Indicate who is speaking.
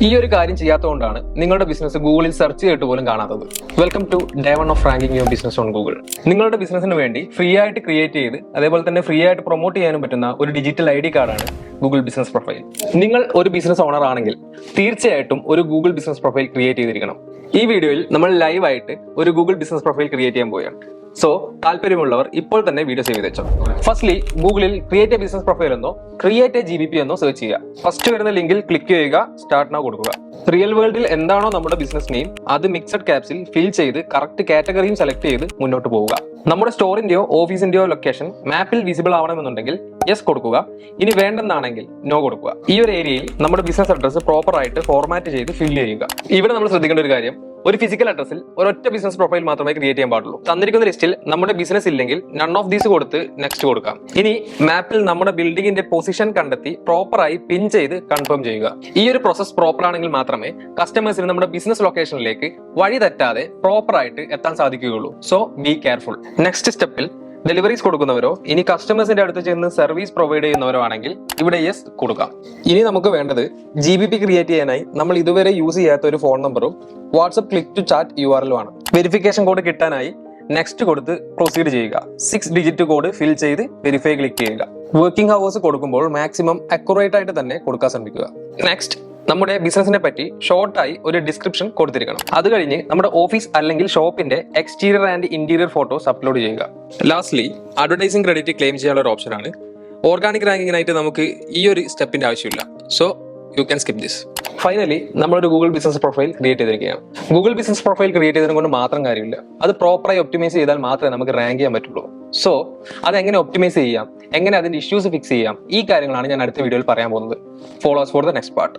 Speaker 1: ഈ ഒരു കാര്യം ചെയ്യാത്തതുകൊണ്ടാണ് നിങ്ങളുടെ ബിസിനസ് ഗൂഗിളിൽ സെർച്ച് ചെയ്തിട്ട് പോലും കാണാത്തത്. Welcome to day 1 of ranking your business on Google. നിങ്ങളുടെ ബിസിനസിന് വേണ്ടി ഫ്രീ ആയിട്ട് ക്രിയേറ്റ് ചെയ്ത് അതേപോലെ തന്നെ ഫ്രീ ആയിട്ട് പ്രൊമോട്ട് ചെയ്യാനും പറ്റുന്ന ഒരു ഡിജിറ്റൽ ID കാർഡാണ് ഗൂഗിൾ ബിസിനസ് പ്രൊഫൈൽ. നിങ്ങൾ ഒരു ബിസിനസ് ഓണർ ആണെങ്കിൽ തീർച്ചയായിട്ടും ഒരു ഗൂഗിൾ ബിസിനസ് പ്രൊഫൈൽ ക്രിയേറ്റ് ചെയ്തിരിക്കണം. ഈ വീഡിയോയിൽ നമ്മൾ ലൈവായിട്ട് ഒരു ഗൂഗിൾ ബിസിനസ് പ്രൊഫൈൽ ക്രിയേറ്റ് ചെയ്യാൻ പോവുകയാണ്. സോ താല്പര്യമുള്ളവർ ഇപ്പോൾ തന്നെ വീഡിയോ സേവ് ചെയ്ത് വെച്ചോ. ഫസ്റ്റ്ലി ഗൂഗിളിൽ ക്രിയേറ്റ് എ ബിസിനസ് പ്രൊഫൈൽ എന്നോ ക്രിയേറ്റ് എ GBP എന്നോ സെർച്ച് ചെയ്യുക. ഫസ്റ്റ് വരുന്ന ലിങ്കിൽ ക്ലിക്ക് ചെയ്യുക, സ്റ്റാർട്ട് നൗ കൊടുക്കുക. റിയൽ വേൾഡിൽ എന്താണോ നമ്മുടെ ബിസിനസ് നെയിം അത് മിക്സഡ് ക്യാപ്സിൽ ഫിൽ ചെയ്ത് കറക്റ്റ് കാറ്റഗറിയും സെലക്ട് ചെയ്ത് മുന്നോട്ട് പോവുക. നമ്മുടെ സ്റ്റോറിന്റെയോ ഓഫീസിന്റെയോ ലൊക്കേഷൻ മാപ്പിൽ വിസിബിൾ ആവണമെന്നുണ്ടെങ്കിൽ യെസ് കൊടുക്കുക. ഇനി വേണ്ടെന്നാണെങ്കിൽ നോ കൊടുക്കുക. ഈ ഒരു ഏരിയയിൽ നമ്മുടെ ബിസിനസ് അഡ്രസ് പ്രോപ്പർ ആയിട്ട് ഫോർമാറ്റ് ചെയ്ത് ഫിൽ ചെയ്യുക. ഇവിടെ നമ്മൾ ശ്രദ്ധിക്കേണ്ട ഒരു കാര്യം, ഒരു ഫിസിക്കൽ അഡ്രസ്സിൽ ഒരൊറ്റ ബിസിനസ് പ്രൊഫൈൽ മാത്രമേ ക്രിയേറ്റ് ചെയ്യാൻ പാടുള്ളൂ. തന്നിരിക്കുന്ന ലിസ്റ്റിൽ നമ്മുടെ ബിസിനസ് ഇല്ലെങ്കിൽ നൺ ഓഫ് ദീസ് കൊടുത്ത് നെക്സ്റ്റ് കൊടുക്കാം. ഇനി മാപ്പിൽ നമ്മുടെ ബിൽഡിംഗിന്റെ പൊസിഷൻ കണ്ടെത്തി പ്രോപ്പറായി പിൻ ചെയ്ത് കൺഫേം ചെയ്യുക. ഈ ഒരു പ്രോസസ് പ്രോപ്പർ ആണെങ്കിൽ മാത്രമേ കസ്റ്റമേഴ്സിന് നമ്മുടെ ബിസിനസ് ലൊക്കേഷനിലേക്ക് വഴി തെറ്റാതെ പ്രോപ്പർ ആയിട്ട് എത്താൻ സാധിക്കുകയുള്ളൂ. So be careful. നെക്സ്റ്റ് സ്റ്റെപ്പിൽ ഡെലിവറീസ് കൊടുക്കുന്നവരോ ഇനി കസ്റ്റമേഴ്സിന്റെ അടുത്ത് ചെന്ന് സർവീസ് പ്രൊവൈഡ് ചെയ്യുന്നവരോ ആണെങ്കിൽ ഇവിടെ യെസ് കൊടുക്കാം. ഇനി നമുക്ക് വേണ്ടത് GBP ക്രിയേറ്റ് ചെയ്യാനായി നമ്മൾ ഇതുവരെ യൂസ് ചെയ്യാത്ത ഒരു ഫോൺ നമ്പറും WhatsApp click to chat URL ആണ്. വെരിഫിക്കേഷൻ കോഡ് കിട്ടാനായി നെക്സ്റ്റ് കൊടുത്ത് പ്രൊസീഡ് ചെയ്യുക. 6 ഡിജിറ്റ് കോഡ് ഫിൽ ചെയ്ത് വെരിഫൈ ക്ലിക്ക് ചെയ്യുക. വർക്കിംഗ് ഹവേഴ്സ് കൊടുക്കുമ്പോൾ മാക്സിമം അക്യുറേറ്റ് ആയിട്ട് തന്നെ കൊടുക്കാൻ ശ്രമിക്കുക. നെക്സ്റ്റ് നമ്മുടെ ബിസിനസിനെ പറ്റി ഷോർട്ടായി ഒരു ഡിസ്ക്രിപ്ഷൻ കൊടുത്തിരിക്കണം. അത് കഴിഞ്ഞ് നമ്മുടെ ഓഫീസ് അല്ലെങ്കിൽ ഷോപ്പിന്റെ exterior and interior photos upload ചെയ്യുക. ലാസ്റ്റ്ലി അഡ്വർടൈസിംഗ് ക്രെഡിറ്റ് ക്ലെയിം ചെയ്യാനുള്ള ഒരു ഓപ്ഷൻ ആണ്. ഓർഗാനിക് റാങ്കിങ്ങിനായിട്ട് നമുക്ക് ഈ ഒരു സ്റ്റെപ്പിന്റെ ആവശ്യമില്ല. So you can skip this. Finally നമ്മളൊരു ഗൂഗിൾ ബിസിനസ് പ്രൊഫൈൽ ക്രിയേറ്റ് ചെയ്തിരിക്കുകയാണ്. ഗൂഗിൾ ബിസിനസ് പ്രൊഫൈൽ ക്രിയേറ്റ് ചെയ്തതിനെ കൊണ്ട് മാത്രം കാര്യമില്ല, അത് പ്രോപ്പറായി ഒപ്റ്റിമൈസ് ചെയ്താൽ മാത്രമേ നമുക്ക് റാങ്ക് ചെയ്യാൻ പറ്റുള്ളൂ. സോ അതെങ്ങനെ ഒപ്റ്റിമൈസ് ചെയ്യാം, എങ്ങനെ അതിന്റെ ഇഷ്യൂസ് ഫിക്സ് ചെയ്യാം, ഈ കാര്യങ്ങളാണ് ഞാൻ അടുത്ത വീഡിയോയിൽ പറയാൻ പോകുന്നത്. Follow us for the next part.